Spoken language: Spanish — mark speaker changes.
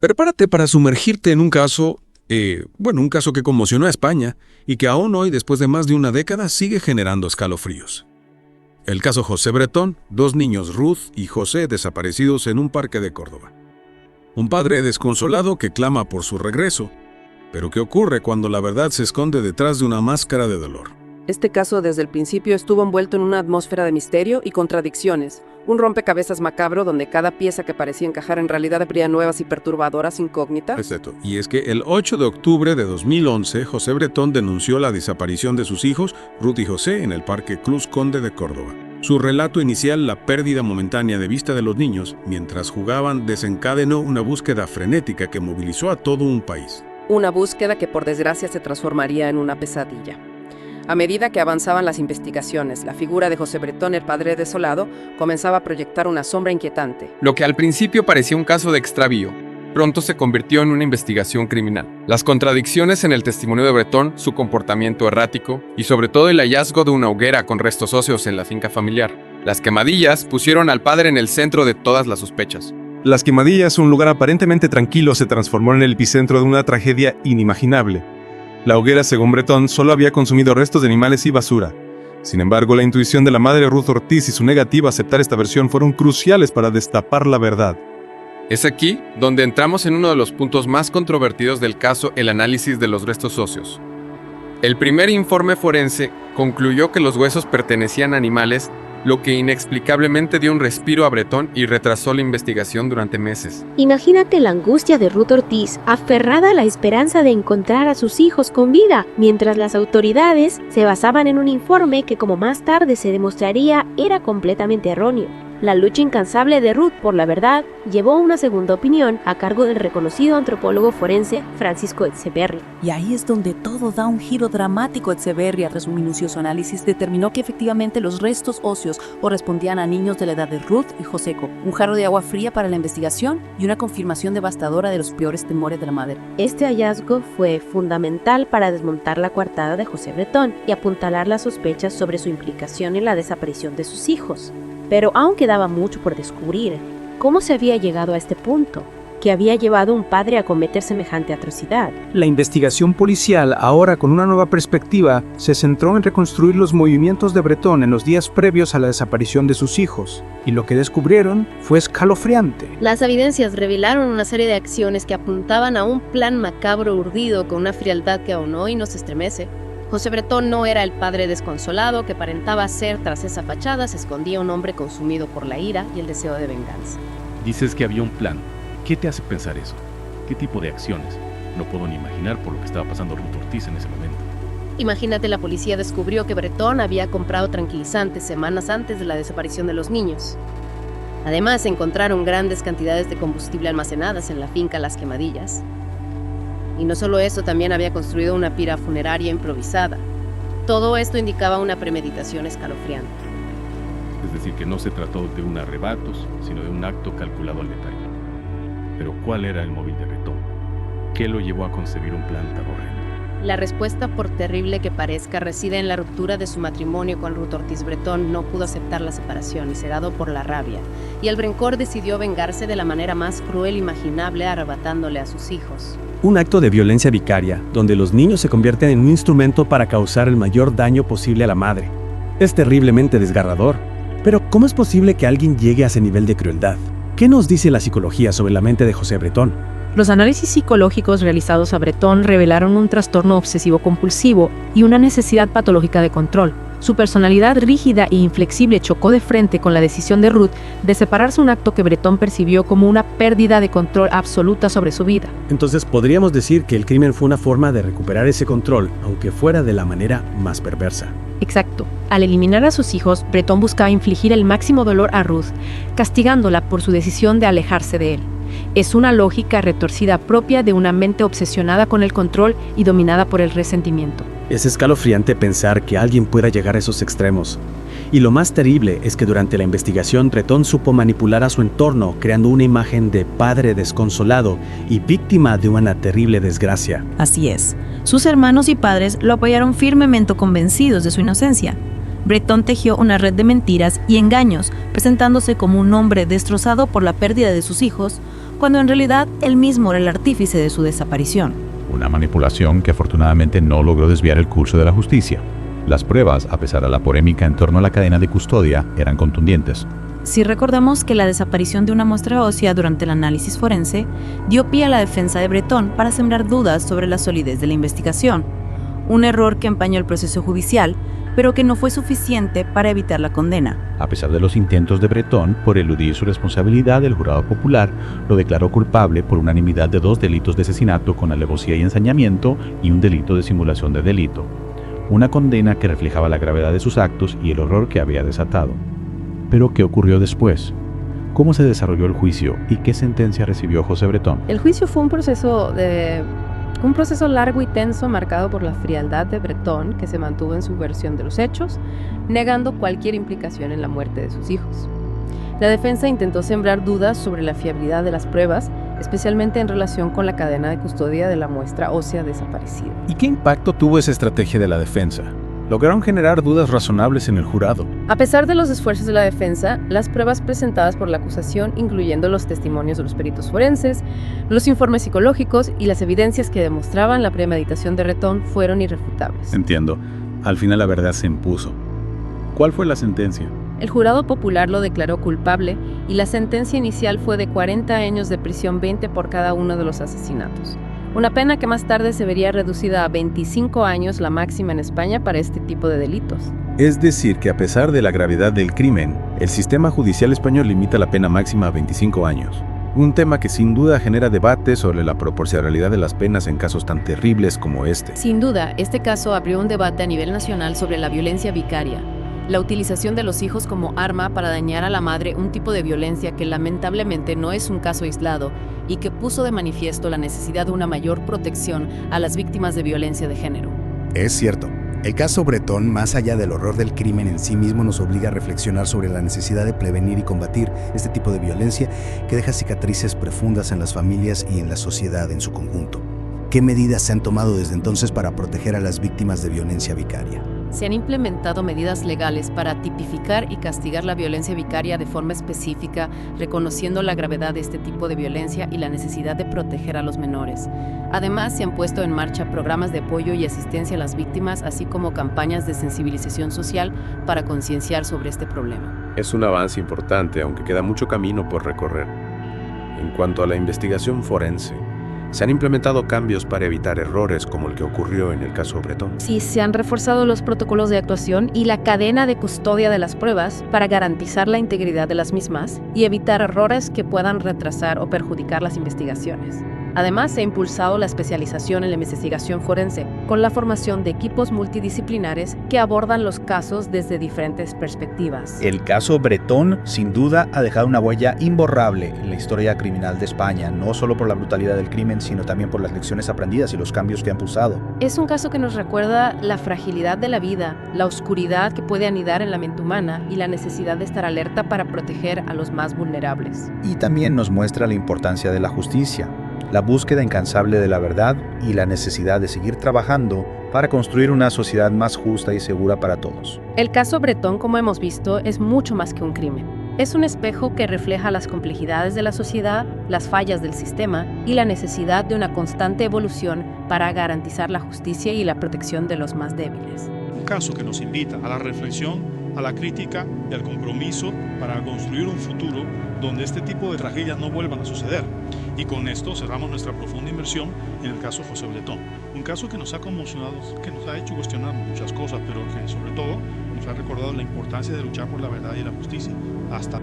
Speaker 1: Prepárate para sumergirte en un caso, un caso que conmocionó a España y que aún hoy, después de más de una década, sigue generando escalofríos. El caso José Bretón, dos niños Ruth y José desaparecidos en un parque de Córdoba. Un padre desconsolado que clama por su regreso, pero ¿qué ocurre cuando la verdad se esconde detrás de una máscara de dolor?
Speaker 2: Este caso desde el principio estuvo envuelto en una atmósfera de misterio y contradicciones, un rompecabezas macabro donde cada pieza que parecía encajar en realidad abría nuevas y perturbadoras incógnitas.
Speaker 1: Exacto. Y es que el 8 de octubre de 2011, José Bretón denunció la desaparición de sus hijos, Ruth y José, en el Parque Cruz Conde de Córdoba. Su relato inicial, la pérdida momentánea de vista de los niños, mientras jugaban, desencadenó una búsqueda frenética que movilizó a todo un país.
Speaker 2: Una búsqueda que por desgracia se transformaría en una pesadilla. A medida que avanzaban las investigaciones, la figura de José Bretón, el padre desolado, comenzaba a proyectar una sombra inquietante.
Speaker 3: Lo que al principio parecía un caso de extravío, pronto se convirtió en una investigación criminal. Las contradicciones en el testimonio de Bretón, su comportamiento errático y sobre todo el hallazgo de una hoguera con restos óseos en la finca familiar. Las quemadillas pusieron al padre en el centro de todas las sospechas.
Speaker 4: Las Quemadillas, un lugar aparentemente tranquilo, se transformó en el epicentro de una tragedia inimaginable. La hoguera, según Bretón, solo había consumido restos de animales y basura. Sin embargo, la intuición de la madre Ruth Ortiz y su negativa a aceptar esta versión fueron cruciales para destapar la verdad.
Speaker 3: Es aquí donde entramos en uno de los puntos más controvertidos del caso, el análisis de los restos óseos. El primer informe forense concluyó que los huesos pertenecían a animales, lo que inexplicablemente dio un respiro a Bretón y retrasó la investigación durante meses.
Speaker 5: Imagínate la angustia de Ruth Ortiz, aferrada a la esperanza de encontrar a sus hijos con vida, mientras las autoridades se basaban en un informe que, como más tarde se demostraría, era completamente erróneo. La lucha incansable de Ruth por la verdad llevó a una segunda opinión a cargo del reconocido antropólogo forense Francisco Etxeberria.
Speaker 6: Y ahí es donde todo da un giro dramático. Etxeberria, tras un minucioso análisis, determinó que efectivamente los restos óseos correspondían a niños de la edad de Ruth y Joseco, un jarro de agua fría para la investigación y una confirmación devastadora de los peores temores de la madre.
Speaker 5: Este hallazgo fue fundamental para desmontar la coartada de José Bretón y apuntalar las sospechas sobre su implicación en la desaparición de sus hijos. Pero aún quedaba mucho por descubrir. ¿Cómo se había llegado a este punto? ¿Qué había llevado a un padre a cometer semejante atrocidad?
Speaker 7: La investigación policial, ahora con una nueva perspectiva, se centró en reconstruir los movimientos de Bretón en los días previos a la desaparición de sus hijos, y lo que descubrieron fue escalofriante.
Speaker 5: Las evidencias revelaron una serie de acciones que apuntaban a un plan macabro urdido con una frialdad que aún hoy nos estremece. José Bretón no era el padre desconsolado que aparentaba ser. Tras esa fachada se escondía un hombre consumido por la ira y el deseo de venganza.
Speaker 8: Dices que había un plan. ¿Qué te hace pensar eso? ¿Qué tipo de acciones? No puedo ni imaginar por lo que estaba pasando Ruth Ortiz en ese momento.
Speaker 5: Imagínate, la policía descubrió que Bretón había comprado tranquilizantes semanas antes de la desaparición de los niños. Además, encontraron grandes cantidades de combustible almacenadas en la finca Las Quemadillas. Y no solo eso, también había construido una pira funeraria improvisada. Todo esto indicaba una premeditación escalofriante.
Speaker 8: Es decir, que no se trató de un arrebatos, sino de un acto calculado al detalle. Pero ¿cuál era el móvil de Bretón? ¿Qué lo llevó a concebir un plan tan horrendo?
Speaker 5: La respuesta, por terrible que parezca, reside en la ruptura de su matrimonio con Ruth Ortiz. Bretón no pudo aceptar la separación y, cegado por la rabia y el rencor, decidió vengarse de la manera más cruel imaginable, arrebatándole a sus hijos.
Speaker 9: Un acto de violencia vicaria, donde los niños se convierten en un instrumento para causar el mayor daño posible a la madre. Es terriblemente desgarrador. Pero ¿cómo es posible que alguien llegue a ese nivel de crueldad? ¿Qué nos dice la psicología sobre la mente de José Bretón?
Speaker 10: Los análisis psicológicos realizados a Bretón revelaron un trastorno obsesivo-compulsivo y una necesidad patológica de control. Su personalidad rígida e inflexible chocó de frente con la decisión de Ruth de separarse, un acto que Bretón percibió como una pérdida de control absoluta sobre su vida.
Speaker 9: Entonces podríamos decir que el crimen fue una forma de recuperar ese control, aunque fuera de la manera más perversa.
Speaker 10: Exacto. Al eliminar a sus hijos, Bretón buscaba infligir el máximo dolor a Ruth, castigándola por su decisión de alejarse de él. Es una lógica retorcida propia de una mente obsesionada con el control y dominada por el resentimiento.
Speaker 9: Es escalofriante pensar que alguien pueda llegar a esos extremos. Y lo más terrible es que durante la investigación Bretón supo manipular a su entorno, creando una imagen de padre desconsolado y víctima de una terrible desgracia.
Speaker 6: Así es. Sus hermanos y padres lo apoyaron firmemente, convencidos de su inocencia. Bretón tejió una red de mentiras y engaños, presentándose como un hombre destrozado por la pérdida de sus hijos, cuando en realidad él mismo era el artífice de su desaparición.
Speaker 11: Una manipulación que afortunadamente no logró desviar el curso de la justicia. Las pruebas, a pesar de la polémica en torno a la cadena de custodia, eran contundentes.
Speaker 6: Si recordamos que la desaparición de una muestra ósea durante el análisis forense dio pie a la defensa de Bretón para sembrar dudas sobre la solidez de la investigación, un error que empañó el proceso judicial, pero que no fue suficiente para evitar la condena.
Speaker 11: A pesar de los intentos de Bretón por eludir su responsabilidad, el jurado popular lo declaró culpable por unanimidad de 2 delitos de asesinato con alevosía y ensañamiento y un delito de simulación de delito. Una condena que reflejaba la gravedad de sus actos y el horror que había desatado. Pero, ¿qué ocurrió después? ¿Cómo se desarrolló el juicio y qué sentencia recibió José Bretón?
Speaker 2: El juicio fue un proceso largo y tenso marcado por la frialdad de Bretón, que se mantuvo en su versión de los hechos, negando cualquier implicación en la muerte de sus hijos. La defensa intentó sembrar dudas sobre la fiabilidad de las pruebas, especialmente en relación con la cadena de custodia de la muestra ósea desaparecida.
Speaker 7: ¿Y qué impacto tuvo esa estrategia de la defensa? Lograron generar dudas razonables en el jurado.
Speaker 2: A pesar de los esfuerzos de la defensa, las pruebas presentadas por la acusación, incluyendo los testimonios de los peritos forenses, los informes psicológicos y las evidencias que demostraban la premeditación de Bretón, fueron irrefutables.
Speaker 7: Entiendo. Al final la verdad se impuso. ¿Cuál fue la sentencia?
Speaker 2: El jurado popular lo declaró culpable y la sentencia inicial fue de 40 años de prisión, 20 por cada uno de los asesinatos. Una pena que más tarde se vería reducida a 25 años, la máxima en España para este tipo de delitos.
Speaker 1: Es decir, que a pesar de la gravedad del crimen, el sistema judicial español limita la pena máxima a 25 años. Un tema que sin duda genera debate sobre la proporcionalidad de las penas en casos tan terribles como este.
Speaker 5: Sin duda, este caso abrió un debate a nivel nacional sobre la violencia vicaria, la utilización de los hijos como arma para dañar a la madre, un tipo de violencia que lamentablemente no es un caso aislado y que puso de manifiesto la necesidad de una mayor protección a las víctimas de violencia de género.
Speaker 12: Es cierto. El caso Bretón, más allá del horror del crimen en sí mismo, nos obliga a reflexionar sobre la necesidad de prevenir y combatir este tipo de violencia que deja cicatrices profundas en las familias y en la sociedad en su conjunto. ¿Qué medidas se han tomado desde entonces para proteger a las víctimas de violencia vicaria?
Speaker 5: Se han implementado medidas legales para tipificar y castigar la violencia vicaria de forma específica, reconociendo la gravedad de este tipo de violencia y la necesidad de proteger a los menores. Además, se han puesto en marcha programas de apoyo y asistencia a las víctimas, así como campañas de sensibilización social para concienciar sobre este problema.
Speaker 1: Es un avance importante, aunque queda mucho camino por recorrer. En cuanto a la investigación forense, se han implementado cambios para evitar errores como el que ocurrió en el caso Bretón.
Speaker 10: Sí, se han reforzado los protocolos de actuación y la cadena de custodia de las pruebas para garantizar la integridad de las mismas y evitar errores que puedan retrasar o perjudicar las investigaciones. Además, se ha impulsado la especialización en la investigación forense, con la formación de equipos multidisciplinares que abordan los casos desde diferentes perspectivas.
Speaker 13: El caso Bretón, sin duda, ha dejado una huella imborrable en la historia criminal de España, no solo por la brutalidad del crimen, sino también por las lecciones aprendidas y los cambios que ha impulsado.
Speaker 10: Es un caso que nos recuerda la fragilidad de la vida, la oscuridad que puede anidar en la mente humana y la necesidad de estar alerta para proteger a los más vulnerables.
Speaker 13: Y también nos muestra la importancia de la justicia, la búsqueda incansable de la verdad y la necesidad de seguir trabajando para construir una sociedad más justa y segura para todos.
Speaker 10: El caso Bretón, como hemos visto, es mucho más que un crimen. Es un espejo que refleja las complejidades de la sociedad, las fallas del sistema y la necesidad de una constante evolución para garantizar la justicia y la protección de los más débiles.
Speaker 14: Un caso que nos invita a la reflexión, a la crítica y al compromiso para construir un futuro donde este tipo de tragedias no vuelvan a suceder. Y con esto cerramos nuestra profunda inmersión en el caso José Bretón. Un caso que nos ha conmocionado, que nos ha hecho cuestionar muchas cosas, pero que sobre todo nos ha recordado la importancia de luchar por la verdad y la justicia. Hasta